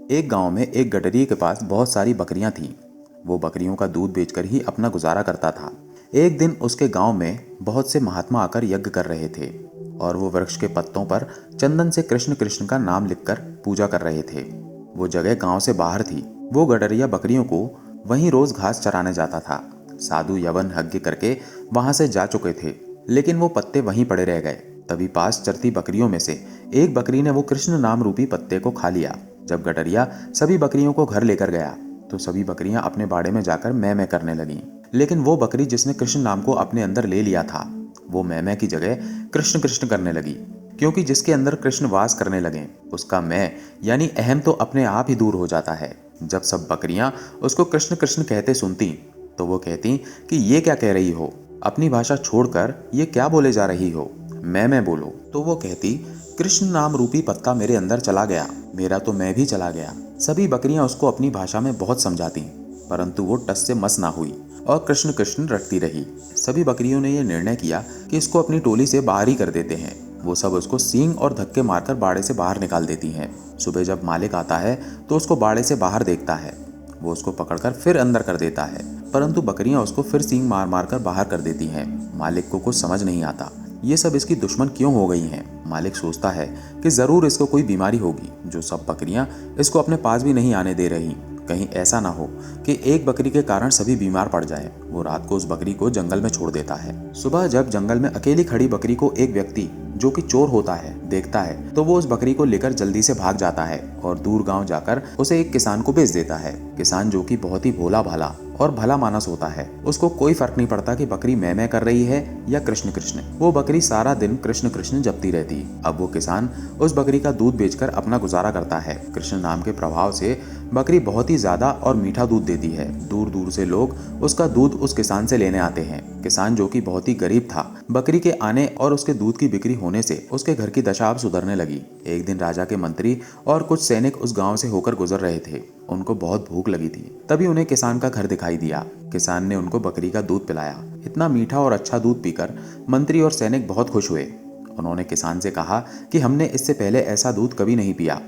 एक गांव में एक गडरिये के पास बहुत सारी बकरियां थीं। वो बकरियों का दूध बेचकर ही अपना गुजारा करता था। एक दिन उसके गांव में बहुत से महात्मा आकर यज्ञ कर रहे थे और वो वृक्ष के पत्तों पर चंदन से कृष्ण कृष्ण का नाम लिखकर पूजा कर रहे थे। वो जगह गांव से बाहर थी। वो गडरिया बकरियों को वहीं रोज घास चराने जाता था। साधु यवन यज्ञ करके वहां से जा चुके थे, लेकिन वो पत्ते वहीं पड़े रह गए। तभी पास चरती बकरियों में से एक बकरी ने वो कृष्ण नाम रूपी पत्ते को खा लिया। जब गडरिया सभी बकरियों को घर लेकर गया तो सभी बकरियां अपने बाड़े में जाकर मैं करने लगीं। लेकिन वो बकरी जिसने कृष्ण नाम को अपने अंदर ले लिया था, वो मैं की जगह कृष्ण कृष्ण करने लगी, क्योंकि जिसके अंदर कृष्ण वास करने लगे उसका मैं यानी अहम तो अपने आप ही दूर हो जाता है। जब सब बकरियां उसको कृष्ण कृष्ण कहते सुनती तो वो कहती कि ये क्या कह रही हो, अपनी भाषा छोड़कर ये क्या बोले जा रही हो, मैं बोलो। तो वो कहती, कृष्ण नाम रूपी पत्ता मेरे अंदर चला गया, मेरा तो मैं भी चला गया। सभी बकरियां उसको अपनी भाषा में बहुत समझाती, परंतु वो टस से मस ना हुई और कृष्ण कृष्ण रटती रही। सभी बकरियों ने यह निर्णय किया कि इसको अपनी टोली से बाहर ही कर देते हैं। वो सब उसको सींग और धक्के मारकर बाड़े से बाहर निकाल देती हैं। सुबह जब मालिक आता है तो उसको बाड़े से बाहर देखता है। वो उसको पकड़कर फिर अंदर कर देता है, परंतु बकरियां उसको फिर सींग मार मार कर बाहर कर देती हैं। मालिक को कुछ समझ नहीं आता, ये सब इसकी दुश्मन क्यों हो गई हैं। मालिक सोचता है कि जरूर इसको कोई बीमारी होगी जो सब बकरियां इसको अपने पास भी नहीं आने दे रही। कहीं ऐसा ना हो कि एक बकरी के कारण सभी बीमार पड़ जाएं। वो रात को उस बकरी को जंगल में छोड़ देता है। सुबह जब जंगल में अकेली खड़ी बकरी को एक व्यक्ति जो कि चोर होता है देखता है तो वो उस बकरी को लेकर जल्दी से भाग जाता है और दूर गांव जाकर उसे एक किसान को बेच देता है। किसान जो कि बहुत ही भोला भाला और भला मानस होता है, उसको कोई फर्क नहीं पड़ता कि बकरी मैं कर रही है या कृष्ण कृष्ण। वो बकरी सारा दिन कृष्ण कृष्ण जपती रहती। अब वो किसान उस बकरी का दूध बेचकर अपना गुजारा करता है। कृष्ण नाम के प्रभाव से बकरी बहुत ही ज्यादा और मीठा दूध देती है। दूर दूर से लोग उसका दूध उस किसान से लेने आते हैं। किसान जो कि बहुत ही गरीब था, बकरी के आने और उसके दूध की बिक्री होने से उसके घर की दशा अब सुधरने लगी। एक दिन राजा के मंत्री और कुछ सैनिक उस गांव से होकर गुजर रहे थे। उनको बहुत भूख लगी थी। तभी उन्हें किसान का घर दिखाई दिया। किसान ने उनको बकरी का दूध पिलाया। इतना मीठा और अच्छा दूध पीकर मंत्री और सैनिक बहुत खुश हुए। उन्होंने किसान से कहा कि हमने इससे पहले ऐसा दूध कभी नहीं पिया।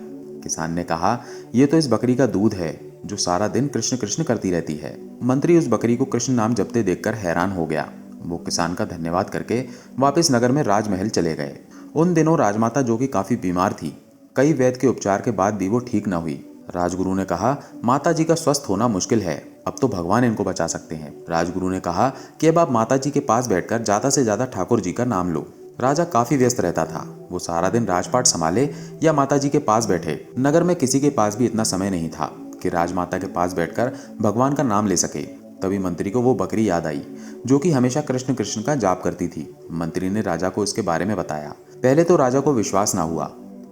किसान ने कहा, ये तो इस बकरी का दूध है जो सारा दिन कृष्ण कृष्ण करती रहती है। मंत्री उस बकरी को कृष्ण नाम जपते देखकर हैरान हो गया। वो किसान का धन्यवाद करके वापस नगर में राजमहल चले गए। उन दिनों राजमाता जो कि काफी बीमार थी, कई वैद्य के उपचार के बाद भी वो ठीक न हुई। राजगुरु ने कहा, माता जी का स्वस्थ होना मुश्किल है, अब तो भगवान इनको बचा सकते हैं। राजगुरु ने कहा कि अब आप माता जी के पास बैठकर ज्यादा से ज्यादा ठाकुर जी का नाम लो। राजा काफी व्यस्त रहता था। वो सारा दिन राजपाट संभाले या माता जी के पास बैठे। नगर में किसी के पास भी इतना समय नहीं था कि राजमाता के पास बैठकर भगवान का नाम ले सके। तभी मंत्री को वो बकरी याद आई जो कि हमेशा कृष्ण कृष्ण का जाप करती थी। मंत्री ने राजा को इसके बारे में बताया। पहले तो राजा को विश्वास ना हुआ,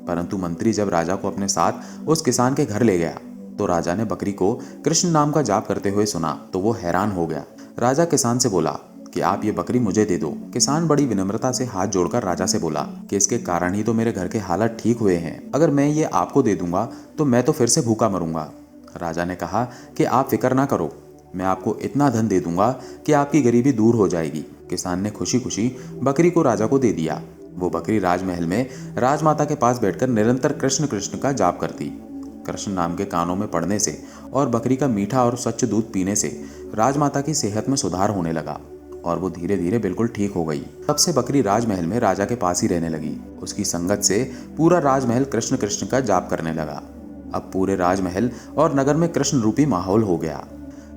परंतु मंत्री जब राजा को अपने साथ उस किसान के घर ले गया तो राजा ने बकरी को कृष्ण नाम का जाप करते हुए सुना तो वो हैरान हो गया। राजा किसान से बोला कि आप ये बकरी मुझे दे दो। किसान बड़ी विनम्रता से हाथ जोड़कर राजा से बोला कि इसके कारण ही तो मेरे घर के हालात ठीक हुए हैं। अगर मैं ये आपको दे दूंगा तो मैं तो फिर से भूखा मरूंगा। राजा ने कहा कि आप फिक्र ना करो, मैं आपको इतना धन दे दूंगा कि आपकी गरीबी दूर हो जाएगी। किसान ने खुशी खुशी बकरी को राजा को दे दिया। वो बकरी राजमहल में राजमाता के पास बैठकर निरंतर कृष्ण कृष्ण का जाप करती। कृष्ण नाम के कानों में पड़ने से और बकरी का मीठा और स्वच्छ दूध पीने से राजमाता की सेहत में सुधार होने लगा और वो धीरे धीरे बिल्कुल ठीक हो गई। तब से बकरी राजमहल में राजा के पास ही रहने लगी। उसकी संगत से पूरा राजमहल कृष्ण कृष्ण का जाप करने लगा। अब पूरे राजमहल और नगर में कृष्ण रूपी माहौल हो गया।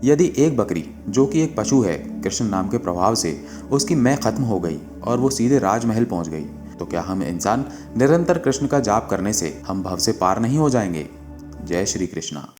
यदि एक बकरी जो कि एक पशु है, कृष्ण नाम के प्रभाव से उसकी मैं खत्म हो गई और वो सीधे राजमहल पहुंच गई, तो क्या हम इंसान निरंतर कृष्ण का जाप करने से हम भव से पार नहीं हो जाएंगे। जय श्री कृष्णा।